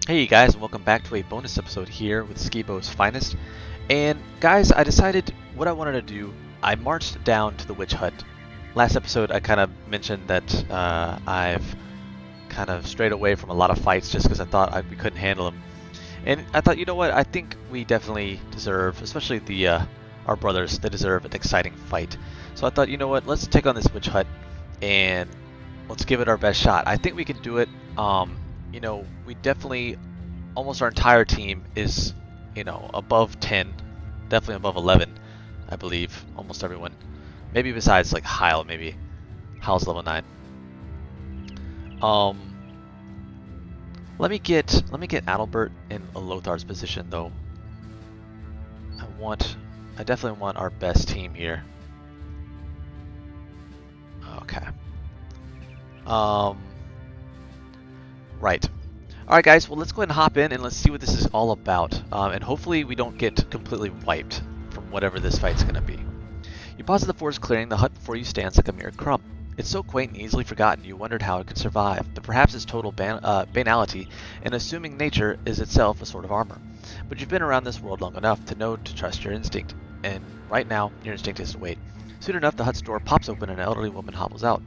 Hey guys, and welcome back to a bonus episode here with Skeebo's Finest. And guys, I decided what I wanted to do. I marched down to the witch hut. Last episode, I kind of mentioned that I've kind of strayed away from a lot of fights just because I thought we couldn't handle them. And I thought, you know what? I think we definitely deserve, especially the our brothers, they deserve an exciting fight. So I thought, you know what? Let's take on this witch hut and let's give it our best shot. I think we can do it. We definitely, almost our entire team is, above 10, definitely above 11, I believe, almost everyone. Maybe besides like Heil, maybe. Heil's level 9. Um, let me get Adalbert in a Lothar's position though. I definitely want our best team here. Okay. Um, right. Alright guys, well let's go ahead and hop in and let's see what this is all about. And hopefully we don't get completely wiped from whatever this fight's going to be. You pause at the forest clearing, the hut before you stands like a mere crumb. It's so quaint and easily forgotten you wondered how it could survive, but perhaps its total banality and assuming nature is itself a sort of armor. But you've been around this world long enough to know to trust your instinct, and right now your instinct is to wait. Soon enough the hut's door pops open and an elderly woman hobbles out.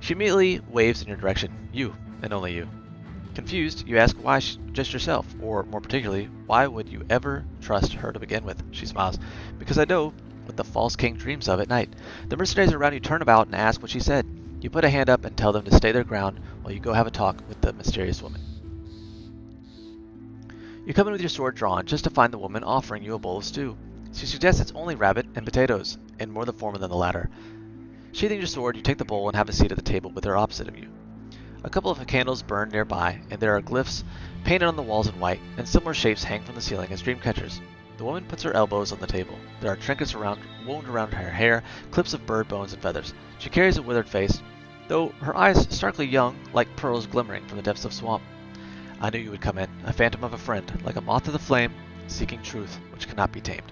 She immediately waves in your direction, you, and only you. Confused, you ask why just yourself, or more particularly, why would you ever trust her to begin with? She smiles. Because I know what the false king dreams of at night. The mercenaries around you turn about and ask what she said. You put a hand up and tell them to stay their ground while you go have a talk with the mysterious woman. You come in with your sword drawn just to find the woman offering you a bowl of stew. She suggests it's only rabbit and potatoes, and more the former than the latter. Sheathing your sword, you take the bowl and have a seat at the table with her opposite of you. A couple of candles burn nearby, and there are glyphs painted on the walls in white, and similar shapes hang from the ceiling as dream catchers. The woman puts her elbows on the table. There are trinkets wound around her hair, clips of bird bones and feathers. She carries a withered face, though her eyes starkly young, like pearls glimmering from the depths of swamp. I knew you would come in, a phantom of a friend, like a moth to the flame, seeking truth which cannot be tamed.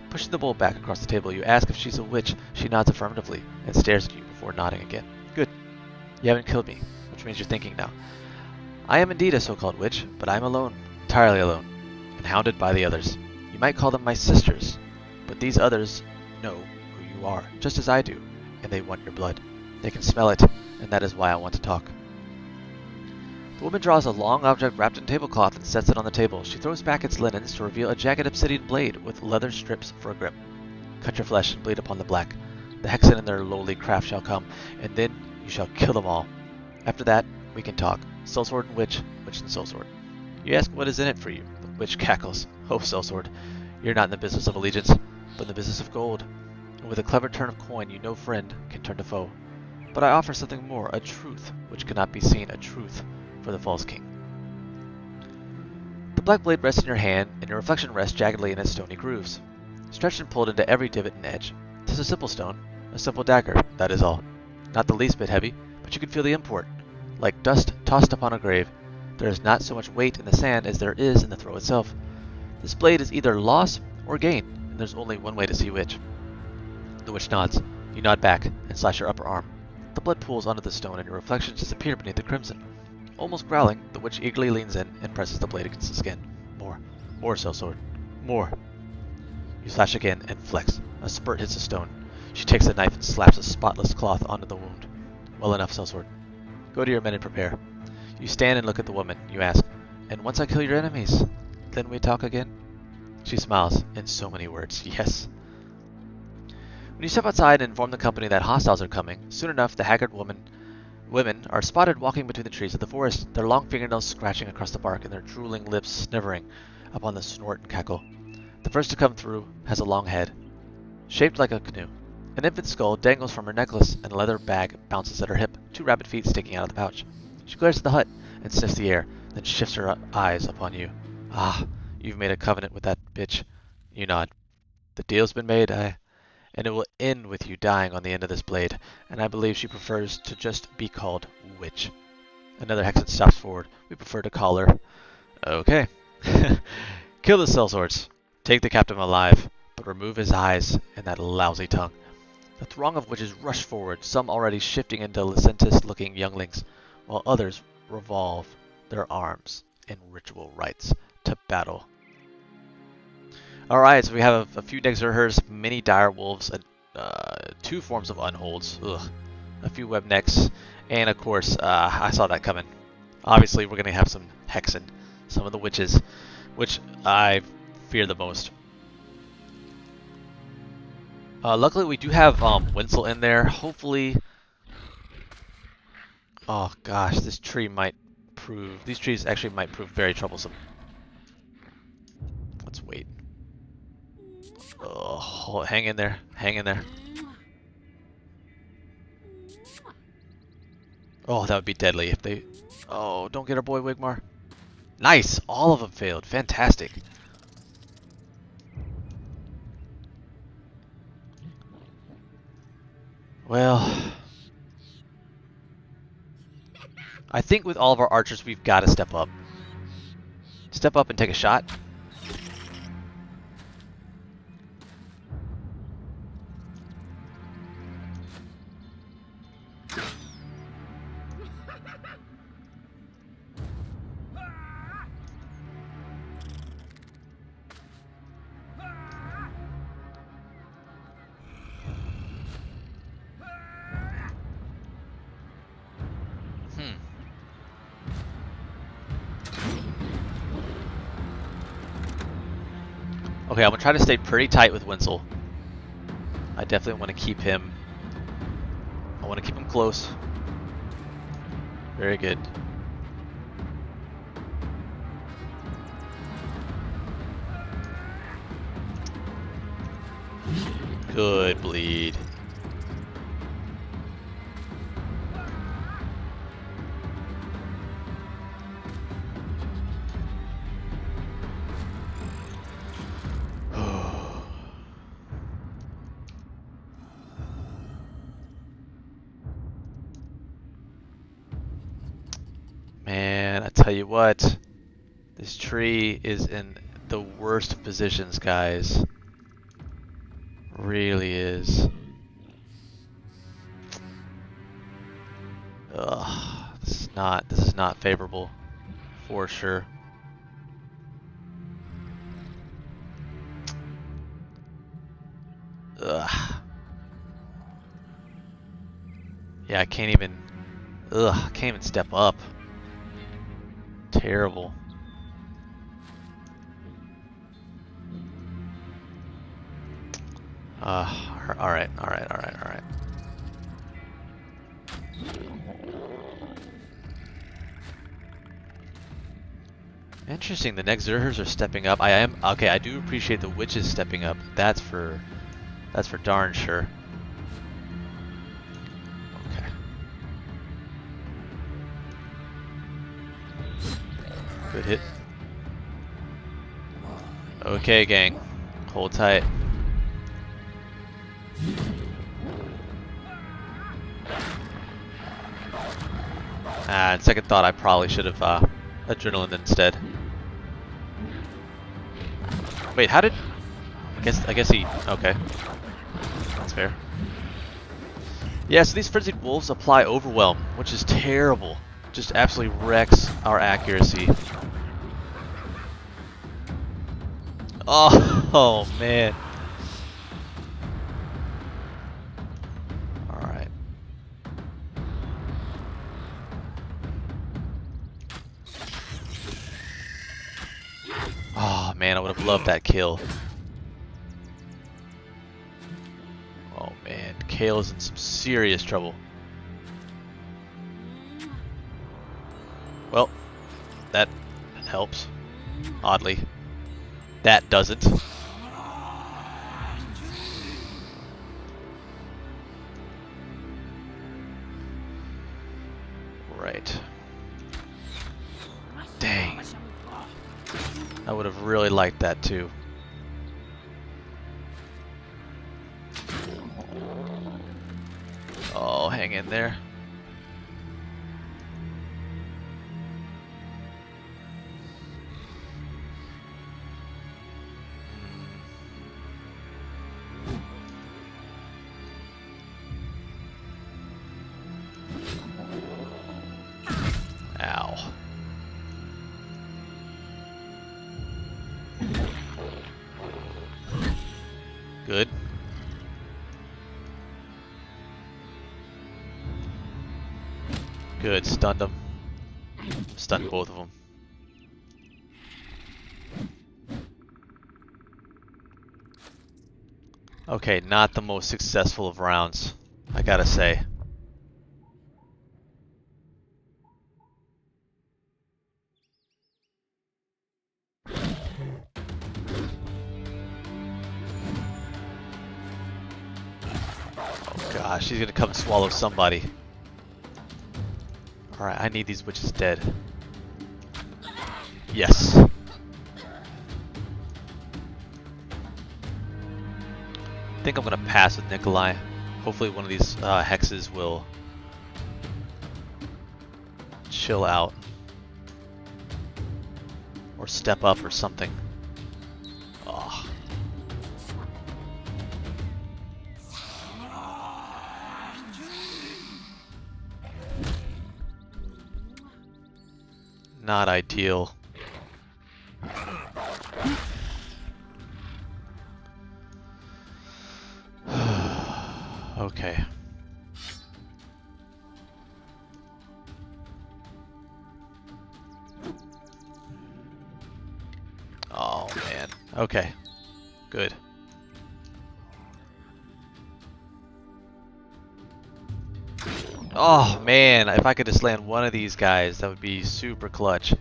Pushing the bowl back across the table, you ask if she's a witch. She nods affirmatively and stares at you before nodding again. Good. You haven't killed me, which means you're thinking now. I am indeed a so-called witch, but I am alone, entirely alone, and hounded by the others. You might call them my sisters, but these others know who you are, just as I do, and they want your blood. They can smell it, and that is why I want to talk. The woman draws a long object wrapped in tablecloth and sets it on the table. She throws back its linens to reveal a jagged obsidian blade with leather strips for a grip. Cut your flesh and bleed upon the black. The hexen and their lowly craft shall come, and then you shall kill them all. After that, we can talk. Sellsword and witch, witch and sellsword. You ask what is in it for you. The witch cackles. Oh, sellsword, you're not in the business of allegiance, but in the business of gold. And with a clever turn of coin, you no friend can turn to foe. But I offer something more, a truth which cannot be seen, a truth for the false king. The black blade rests in your hand, and your reflection rests jaggedly in its stony grooves, stretched and pulled into every divot and edge. 'Tis a simple stone, a simple dagger, that is all. Not the least bit heavy, but you can feel the import. Like dust tossed upon a grave, there is not so much weight in the sand as there is in the throw itself. This blade is either loss or gain, and there's only one way to see which. The witch nods. You nod back and slash your upper arm. The blood pools onto the stone, and your reflections disappear beneath the crimson. Almost growling, the witch eagerly leans in and presses the blade against the skin. More. More, sellsword. More. You slash again and flex. A spurt hits the stone. She takes the knife and slaps a spotless cloth onto the wound. Well enough, sellsword. Go to your men and prepare. You stand and look at the woman. You ask, and once I kill your enemies, then we talk again? She smiles, in so many words. Yes. When you step outside and inform the company that hostiles are coming, soon enough the haggard women are spotted walking between the trees of the forest, their long fingernails scratching across the bark and their drooling lips snivering upon the snort and cackle. The first to come through has a long head, shaped like a canoe. An infant skull dangles from her necklace, and a leather bag bounces at her hip, 2 rabbit feet sticking out of the pouch. She glares at the hut and sniffs the air, then shifts her eyes upon you. Ah, you've made a covenant with that bitch. You nod. The deal's been made, and it will end with you dying on the end of this blade, and I believe she prefers to just be called witch. Another hexen stops forward. We prefer to call her. Okay. Kill the sellswords. Take the captive alive, but remove his eyes and that lousy tongue. The throng of witches rush forward, some already shifting into licentious-looking younglings, while others revolve their arms and ritual rites to battle. Alright, so we have a few Nexurhers, many dire wolves, and 2 forms of unholds, a few webnecks, and of course, I saw that coming. Obviously, we're going to have some Hexen, some of the witches, which I fear the most. Luckily, we do have Winsel in there. Hopefully... Oh gosh, this tree might prove... These trees actually might prove very troublesome. Let's wait. Oh, hang in there. Hang in there. Oh, that would be deadly if they... Oh, don't get our boy Wigmar. Nice! All of them failed. Fantastic. Well... I think with all of our archers, we've got to step up. Step up and take a shot. Okay, I'm going to try to stay pretty tight with Winsel. I definitely want to keep him... I want to keep him close. Very good. Good bleed. Man, I tell you what, this tree is in the worst of positions, guys. Really is. Ugh, this is not favorable, for sure. Ugh. Yeah, I can't even. Ugh, I can't even step up. Terrible. Alright. Interesting, the Nexurhers are stepping up. I do appreciate the witches stepping up. That's for darn sure. Okay. Good hit. Okay, gang. Hold tight. On second thought, I probably should have adrenaline instead. Wait, how did? I guess he. Okay, that's fair. Yeah, so these frenzied wolves apply overwhelm, which is terrible. Just absolutely wrecks our accuracy. Oh man. Alright. Oh man, I would have loved that kill. Oh man, Kale is in some serious trouble. Well, that helps. Oddly. That doesn't. Right. Dang. I would have really liked that too. Oh, hang in there. Ow. Good. Good, stunned them. Stunned both of them. Okay, not the most successful of rounds, I gotta say. Oh gosh, she's gonna come swallow somebody. Alright, I need these witches dead. Yes. I think I'm gonna pass with Nikolai. Hopefully one of these hexes will chill out. Or step up or something. Oh. Not ideal. Okay. Oh man. Okay. Good. Oh man, if I could just land one of these guys, that would be super clutch.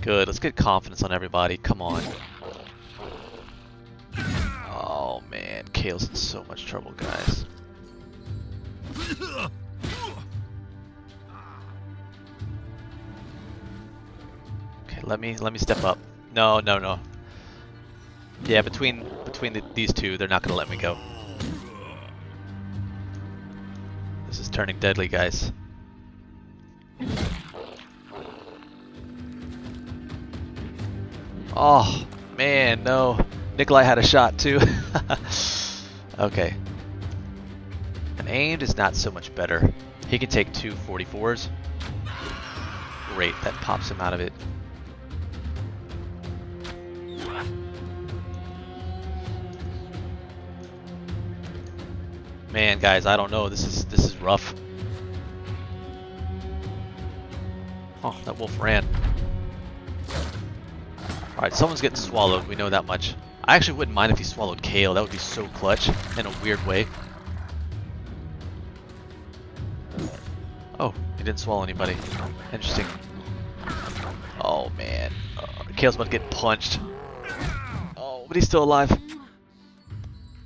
Good, let's get confidence on everybody, come on. Oh man, Kale's in so much trouble, guys. Okay, let me step up. No. Yeah, between these two, they're not gonna let me go. This is turning deadly, guys. Oh man, no. Nikolai had a shot too. Okay. An aimed is not so much better. He can take 2 44s. Great, that pops him out of it. Man, guys, I don't know. This is rough. Oh, that wolf ran. Alright, someone's getting swallowed. We know that much. I actually wouldn't mind if he swallowed Kale. That would be so clutch in a weird way. Oh, he didn't swallow anybody. Interesting. Oh, man. Kale's about to get punched. Oh, but he's still alive.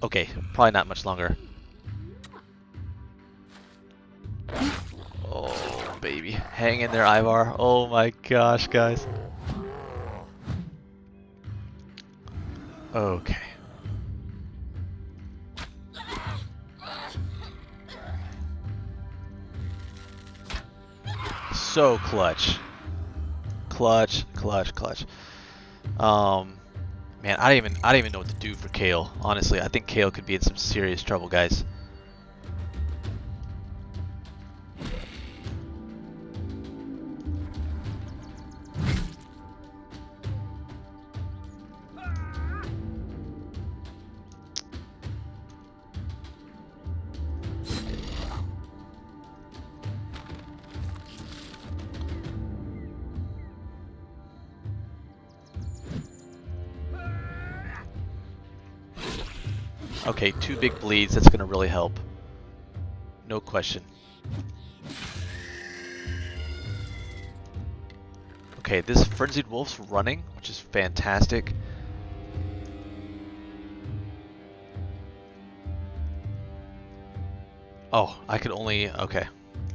Okay, probably not much longer. Oh, baby. Hang in there, Ivar. Oh my gosh, guys. Okay. So clutch. Clutch. Man, I don't even know what to do for Kale. Honestly, I think Kale could be in some serious trouble, guys. Okay, 2 big bleeds, that's gonna really help. No question. Okay, this Frenzied Wolf's running, which is fantastic. Oh, I could only... okay.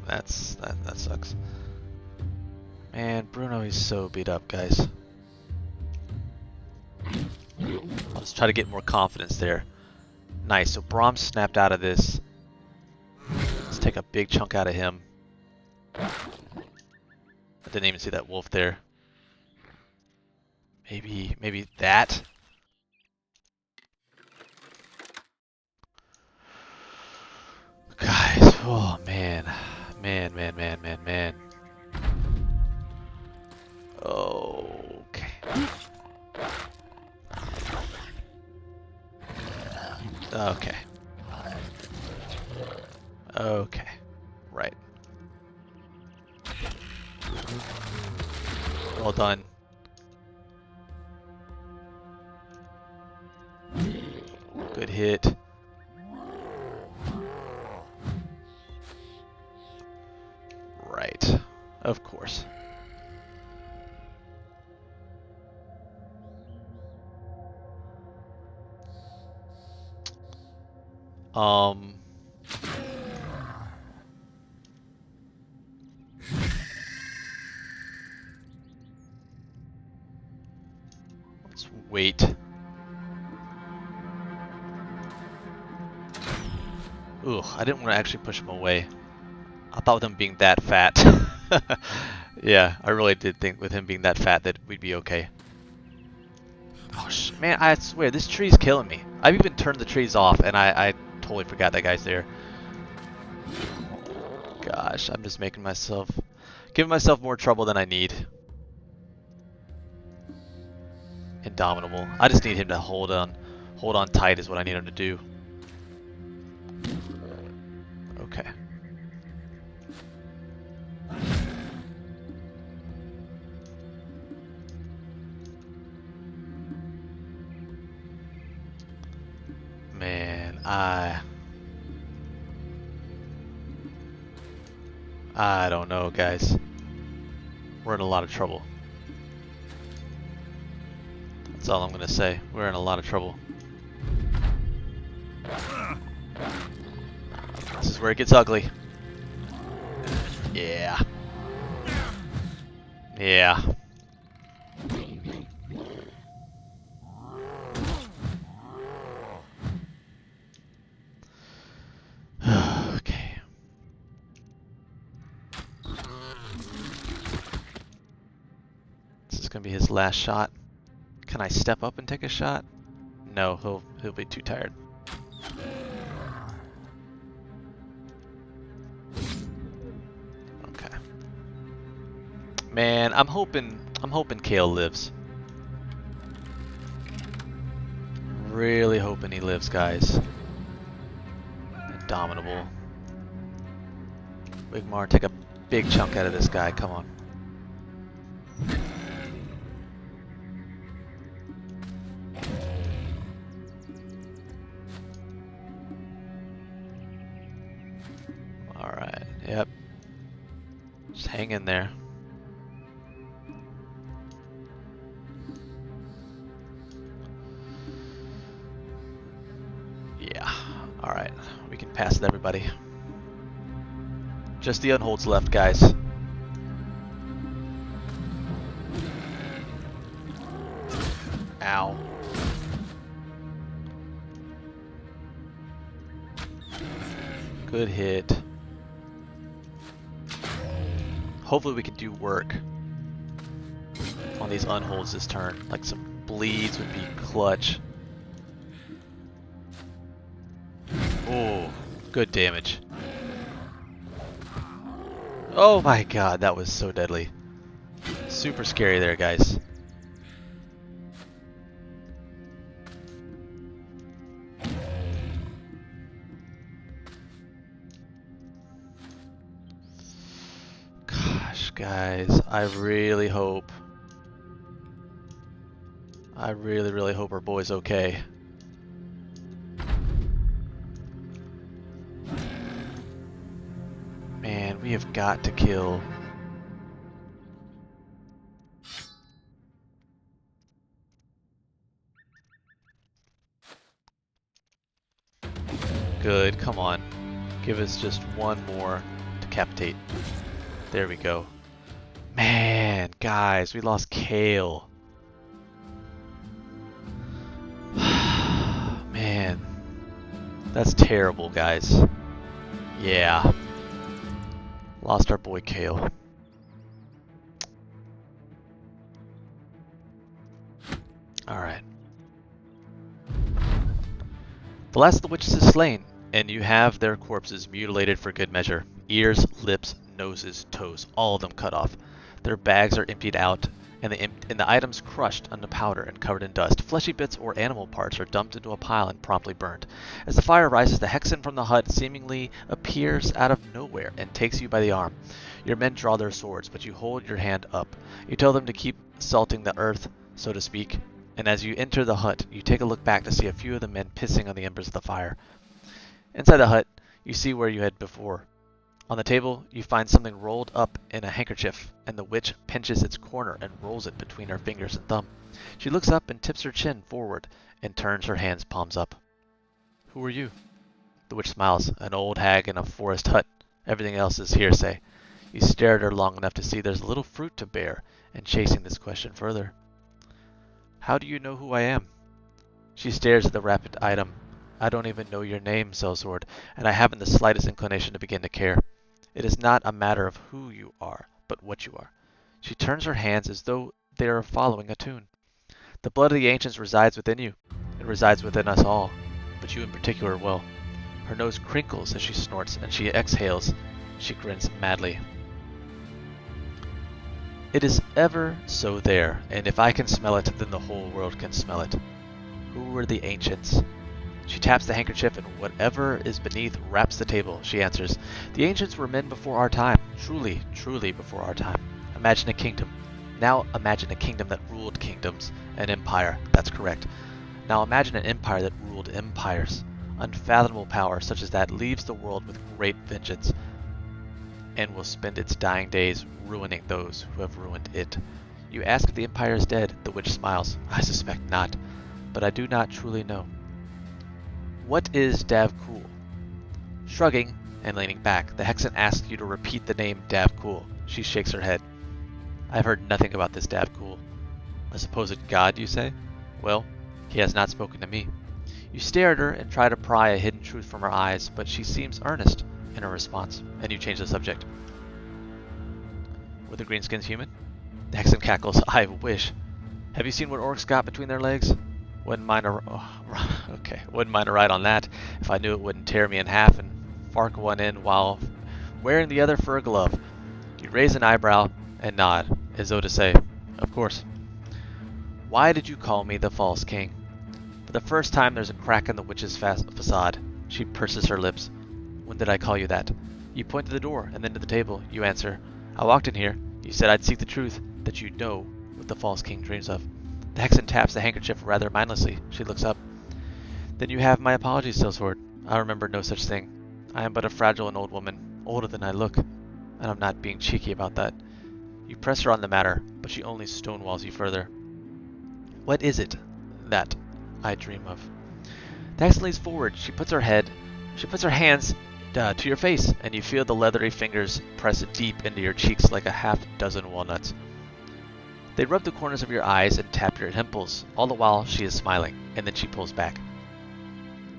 That sucks. Man, Bruno is so beat up, guys. Let's try to get more confidence there. Nice, so Braum snapped out of this. Let's take a big chunk out of him. I didn't even see that wolf there. Maybe that? Guys, oh man. Man. Okay. Okay. Okay. Right. Well done. Good hit. Right. Of course. Um... Let's wait. Ooh, I didn't want to actually push him away. I thought with him being that fat. Yeah, I really did think with him being that fat that we'd be okay. Oh, man, I swear, this tree's killing me. I've even turned the trees off, and I totally forgot that guy's there. Gosh, I'm just giving myself more trouble than I need. Indomitable. I just need him to hold on tight is what I need him to do. Okay. Man, I don't know, guys. We're in a lot of trouble. That's all I'm gonna say. We're in a lot of trouble. This is where it gets ugly. Yeah. Yeah. Okay. This is gonna be his last shot. Can I step up and take a shot? No, he'll be too tired. Okay. Man, I'm hoping Kale lives. Really hoping he lives, guys. Indomitable. Wigmar, take a big chunk out of this guy, come on. Alright, yep. Just hang in there. Yeah, alright. We can pass it, everybody. Just the unholds left, guys. Ow. Good hit. Hopefully we can do work on these unholds this turn. Like some bleeds would be clutch. Oh, good damage. Oh my god, that was so deadly. Super scary there, guys. Gosh, guys, I really hope our boy's okay. Man, we have got to kill. Good, come on. Give us just one more decapitate. There we go. Man, guys, we lost Kale. Man, that's terrible, guys. Yeah. Lost our boy Kale. Alright. The last of the witches is slain, and you have their corpses mutilated for good measure. Ears, lips, noses, toes, all of them cut off. Their bags are emptied out, and the items crushed into powder and covered in dust. Fleshy bits or animal parts are dumped into a pile and promptly burned. As the fire rises, the Hexen from the hut seemingly appears out of nowhere and takes you by the arm. Your men draw their swords, but you hold your hand up. You tell them to keep salting the earth, so to speak, and as you enter the hut, you take a look back to see a few of the men pissing on the embers of the fire. Inside the hut, you see where you had before. On the table, you find something rolled up in a handkerchief, and the witch pinches its corner and rolls it between her fingers and thumb. She looks up and tips her chin forward and turns her hands palms up. Who are you? The witch smiles. An old hag in a forest hut. Everything else is hearsay. You stare at her long enough to see there's little fruit to bear in chasing this question further. How do you know who I am? She stares at the wrapped item. I don't even know your name, Sellsword, and I haven't the slightest inclination to begin to care. It is not a matter of who you are, but what you are. She turns her hands as though they are following a tune. The blood of the ancients resides within you. It resides within us all, but you in particular well. Her nose crinkles as she snorts, and she exhales. She grins madly. It is ever so there, and if I can smell it, then the whole world can smell it. Who were the ancients? She taps the handkerchief, and whatever is beneath wraps the table. She answers, The ancients were men before our time. Truly, truly before our time. Imagine a kingdom. Now imagine a kingdom that ruled kingdoms. An empire. That's correct. Now imagine an empire that ruled empires. Unfathomable power such as that leaves the world with great vengeance and will spend its dying days ruining those who have ruined it. You ask if the empire is dead. The witch smiles. I suspect not, but I do not truly know. What is Davkul? Shrugging and leaning back, the Hexen asks you to repeat the name Davkul. She shakes her head. I've heard nothing about this Davkul. A supposed god, you say? Well, he has not spoken to me. You stare at her and try to pry a hidden truth from her eyes, but she seems earnest in her response, and you change the subject. Were the greenskins human? The Hexen cackles. I wish. Have you seen what orcs got between their legs? Wouldn't mind a ride on that if I knew it wouldn't tear me in half and fark one in while wearing the other for a glove. You raise an eyebrow and nod, as though to say, of course. Why did you call me the false king? For the first time there's a crack in the witch's facade. She purses her lips. When did I call you that? You point to the door and then to the table. You answer, I walked in here. You said I'd seek the truth, that you know what the false king dreams of. The Hexen taps the handkerchief rather mindlessly. She looks up. Then you have my apologies, Sellsword. I remember no such thing. I am but a fragile and old woman, older than I look, and I'm not being cheeky about that. You press her on the matter, but she only stonewalls you further. What is it that I dream of? The Hexen leans forward. She puts her hands to your face, and you feel the leathery fingers press deep into your cheeks like a half-dozen walnuts. They rub the corners of your eyes and tap your temples, all the while she is smiling, and then she pulls back.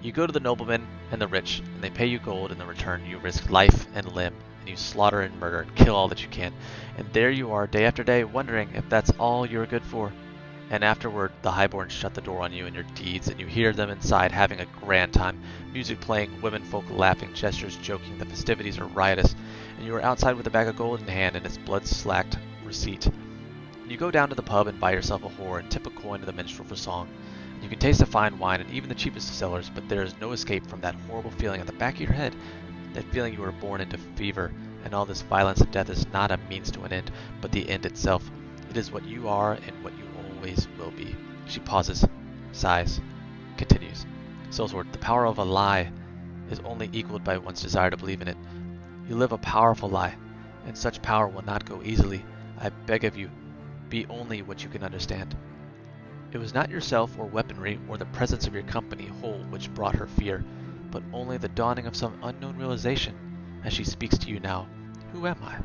You go to the noblemen and the rich, and they pay you gold. In the return, you risk life and limb, and you slaughter and murder and kill all that you can. And there you are, day after day, wondering if that's all you're good for. And afterward, the highborn shut the door on you and your deeds, and you hear them inside having a grand time. Music playing, womenfolk laughing, gestures joking, the festivities are riotous, and you are outside with a bag of gold in hand and its blood-slacked receipt. You go down to the pub and buy yourself a whore and tip a coin to the minstrel for song. You can taste the fine wine and even the cheapest of cellars, but there is no escape from that horrible feeling at the back of your head, that feeling you were born into fever, and all this violence and death is not a means to an end, but the end itself. It is what you are and what you always will be. She pauses, sighs, continues. Sellsword, the power of a lie is only equaled by one's desire to believe in it. You live a powerful lie, and such power will not go easily. I beg of you, be only what you can understand. It was not yourself or weaponry or the presence of your company whole which brought her fear, but only the dawning of some unknown realization as she speaks to you now. Who am I?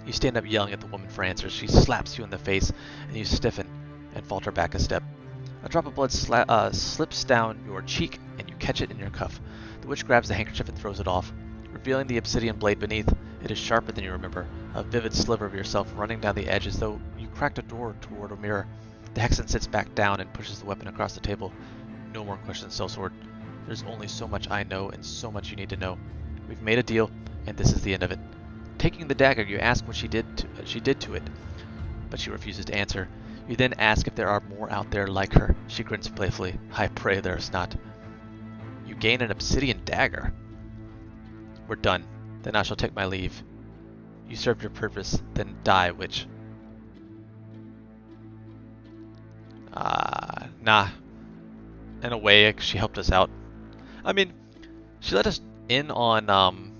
You stand up yelling at the woman for answers. She slaps you in the face, and you stiffen and falter back a step. A drop of blood slips down your cheek, and you catch it in your cuff. The witch grabs the handkerchief and throws it off, revealing the obsidian blade beneath. It is sharper than you remember, a vivid sliver of yourself running down the edge as though you cracked a door toward a mirror. The Hexen sits back down and pushes the weapon across the table. No more questions, Sellsword. There's only so much I know and so much you need to know. We've made a deal, and this is the end of it. Taking the dagger, you ask what she did to it. but she refuses to answer. You then ask if there are more out there like her. She grins playfully. I pray there's not. You gain an obsidian dagger. We're done. Then I shall take my leave. You served your purpose, then die, witch. Nah. In a way, she helped us out. I mean, she let us in on,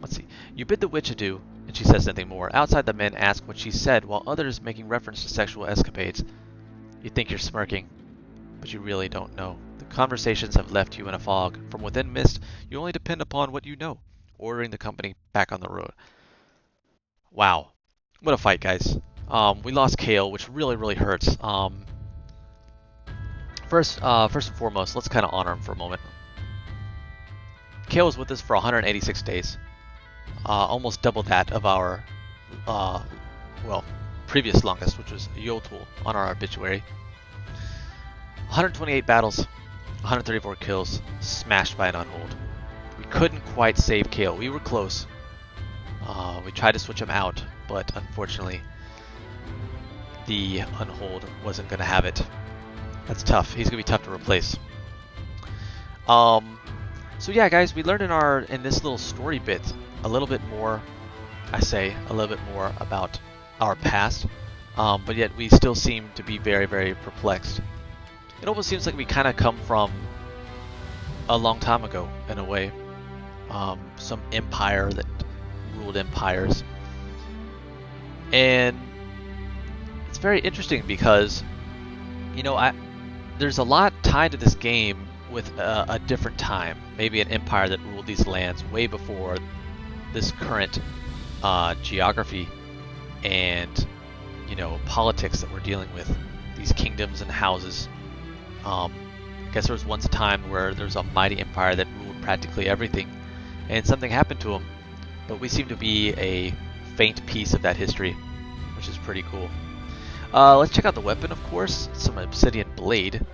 let's see. You bid the witch adieu, and she says nothing more. Outside, the men ask what she said, while others making reference to sexual escapades. You think you're smirking, but you really don't know. The conversations have left you in a fog. From within mist, you only depend upon what you know, ordering the company back on the road. Wow. What a fight, guys. We lost Kale, which really hurts. First and foremost, let's kind of honor him for a moment. Kale was with us for 186 days. Almost double that of our, previous longest, which was Yotul on our obituary. 128 battles, 134 kills, smashed by an Unhold. We couldn't quite save Kale. We were close. We tried to switch him out, but unfortunately, the Unhold wasn't going to have it. That's tough. He's going to be tough to replace. So yeah, guys, we learned in this little story bit a little bit more, a little bit more about our past, but yet we still seem to be very perplexed. It almost seems like we kind of come from a long time ago, in a way. Some empire that ruled empires. And it's very interesting because, there's a lot tied to this game with a different time. Maybe an empire that ruled these lands way before this current geography and, politics that we're dealing with. These kingdoms and houses. I guess there was once a time where there was a mighty empire that ruled practically everything, and something happened to them. But we seem to be a faint piece of that history, which is pretty cool. Let's check out the weapon, of course. Some obsidian blade.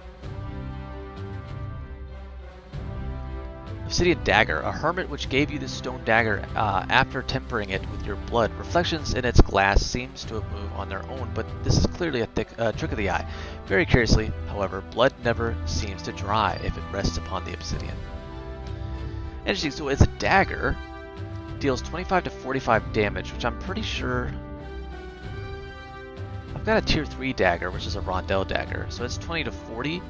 Obsidian dagger, a hermit which gave you this stone dagger after tempering it with your blood. Reflections in its glass seems to have moved on their own, but this is clearly a trick of the eye. Very curiously, however, blood never seems to dry if it rests upon the obsidian. Interesting, so it's a dagger. Deals 25 to 45 damage, which I'm pretty sure... I've got a tier 3 dagger, which is a rondelle dagger, so it's 20 to 40.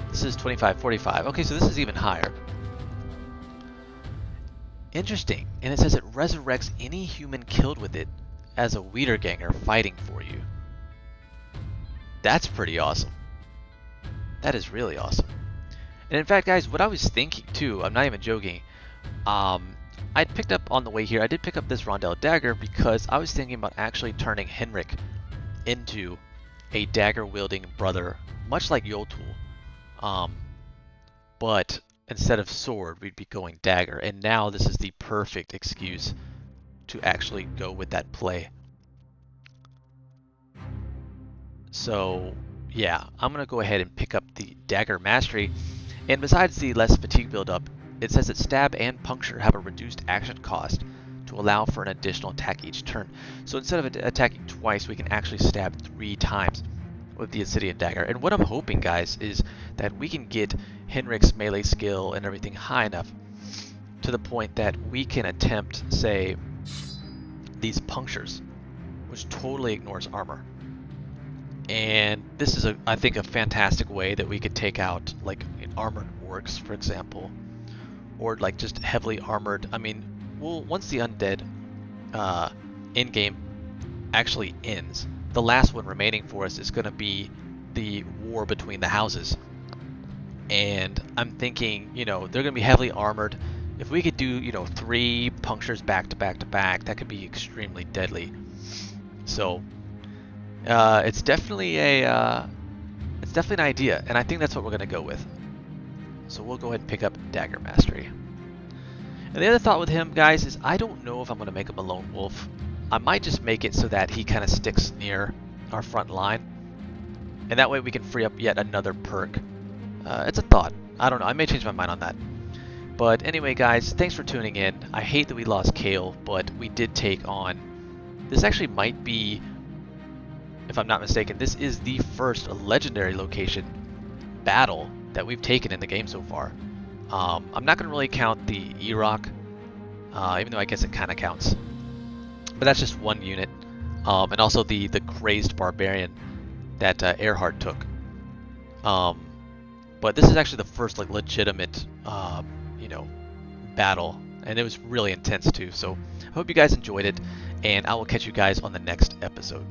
This is 25, 45. Okay, so this is even higher. Interesting. And it says it resurrects any human killed with it as a Wiederganger fighting for you. That's pretty awesome. That is really awesome. And in fact, guys, what I was thinking too, I'm not even joking, I picked up on the way here, I did pick up this rondelle dagger because I was thinking about actually turning Henrik into a dagger-wielding brother, much like Yotul. But instead of sword, we'd be going dagger. And now this is the perfect excuse to actually go with that play. So, yeah, I'm going to go ahead and pick up the dagger mastery. And besides the less fatigue buildup, it says that stab and puncture have a reduced action cost to allow for an additional attack each turn. So instead of attacking twice, we can actually stab 3 times with the obsidian dagger. And what I'm hoping, guys, is that we can get Henrik's melee skill and everything high enough to the point that we can attempt, say, these punctures, which totally ignores armor. And this is, I think, a fantastic way that we could take out, like, armored orcs, for example, or like just heavily armored. I mean, once the undead in-game actually ends, the last one remaining for us is going to be the war between the houses. And I'm thinking, they're going to be heavily armored. If we could do, 3 punctures back to back to back, that could be extremely deadly. So, it's definitely an idea, and I think that's what we're going to go with. So we'll go ahead and pick up Dagger Mastery. And the other thought with him, guys, is I don't know if I'm going to make him a lone wolf. I might just make it so that he kind of sticks near our front line. And that way we can free up yet another perk. It's a thought. I don't know. I may change my mind on that. But anyway, guys, thanks for tuning in. I hate that we lost Kale, but we did take on... This actually might be, if I'm not mistaken, this is the first legendary location battle that we've taken in the game so far. I'm not going to really count the E-Rock, even though I guess it kind of counts. But that's just one unit. And also the crazed barbarian that Earhart took. But this is actually the first like legitimate, battle, and it was really intense too. So I hope you guys enjoyed it, and I will catch you guys on the next episode.